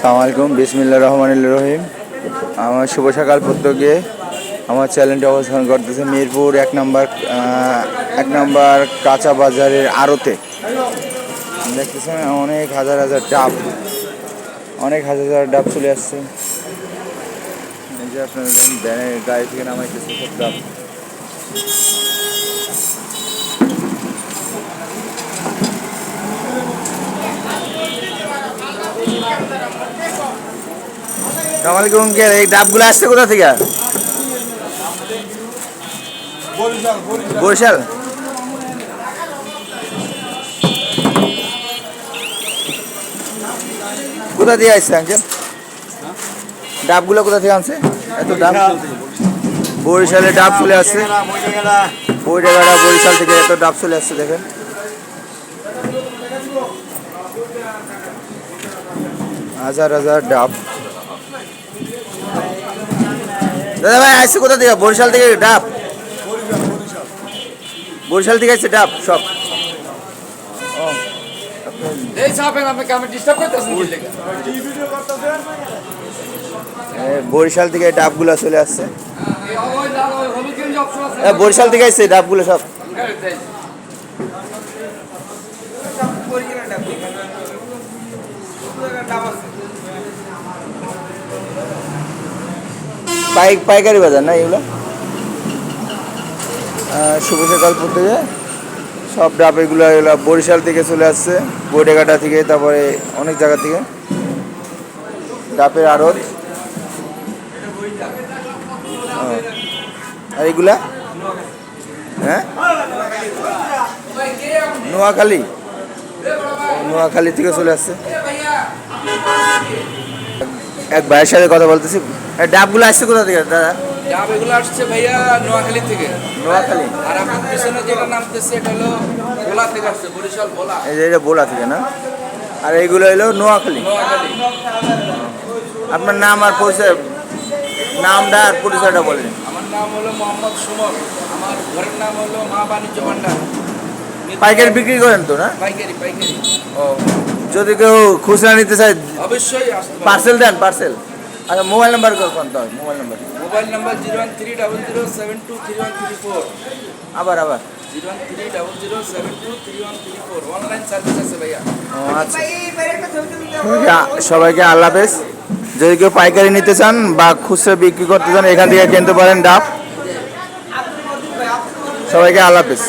আসসালামু আলাইকুম, বিসমিল্লাহির রহমানির রহিম। আমার শুভ সকাল প্রত্যেককে। আমার চ্যানেলটি অবস্থান করতেছে মিরপুর এক নম্বর কাঁচা বাজারের আড়তে। দেখতেছেন অনেক হাজার হাজার ডাব, অনেক হাজার হাজার ডাব চলে আসছে। এই যে আপনারা ভ্যানের গাড়ি থেকে নামাইতেছে সব ডাব। আসসালামু আলাইকুম। এই ডাবগুলো আসছে কোথা থেকে? বরিশাল। কোথা দিয়ে আসছে আঙ্কেল? ডাবগুলো কোথা থেকে আনছে? এত ডাব বরিশালে ডাব চলে আসছে। বইটাগাড়া বরিশাল থেকে এত ডাব চলে আসছে দেখেন। হাজার হাজার ডাব। দাদা ভাই আসছে কোথা থেকে? বরিশাল থেকে ডাব। বরিশাল থেকে আসছে ডাব সব। বরিশাল থেকে ডাবগুলো চলে আসছে। বরিশাল থেকে আসছে ডাবগুলো সব। পাইকারি বাজার না এগুলো? শুভ সকাল প্রত্যেকে। সব ডাব এগুলো বরিশাল থেকে চলে আসছে, বইডাঘাটা থেকে, তারপরে অনেক জায়গা থেকে ডাবের আড়ত। আর এগুলা হ্যাঁ নোয়াখালী থেকে চলে আসছে। এক ভাইয়ের সাথে কথা বলতেছি। ডাবগুলো আসছে কোথা থেকে দাদা? ডাব এগুলো আসছে ভাইয়া নোয়াখালী থেকে। নোয়াখালী। আর আপনার পিছনে যেটা নামতেছে এটা হলো ভোলা থেকে আসছে, বরিশাল ভোলা। এই যে এটা ভোলা থেকে না? আর এইগুলো হলো নোয়াখালী। আপনার নাম আর পরিচয়, নামটা আর পরিচয়টা বলেন। আমার নাম হলো মোহাম্মদ সুমন। আমার ঘরের নাম হলো মা বাণিজ্য ভান্ডার। পাইকারি বিক্রি করেন তো না? পাইকারি। ও, যদি কেউ খুচরা নিতে চায় অবশ্যই আসতে পারেন। পার্সেল দেন? পার্সেল। আচ্ছা, মোবাইল নাম্বার কোন তো? Mobile number 01300723134। আবার 01300723134। অনলাইন সার্ভিস আছে ভাইয়া। ও আচ্ছা, সবাইকে আল্লাহ হাফেজ। যদি কেউ পাইকারি নিতে চান বা খুচরা বিক্রি করতে চান এখান থেকে কিনতে পারেন ডাব। সবাইকে আল্লাহ হাফেজ।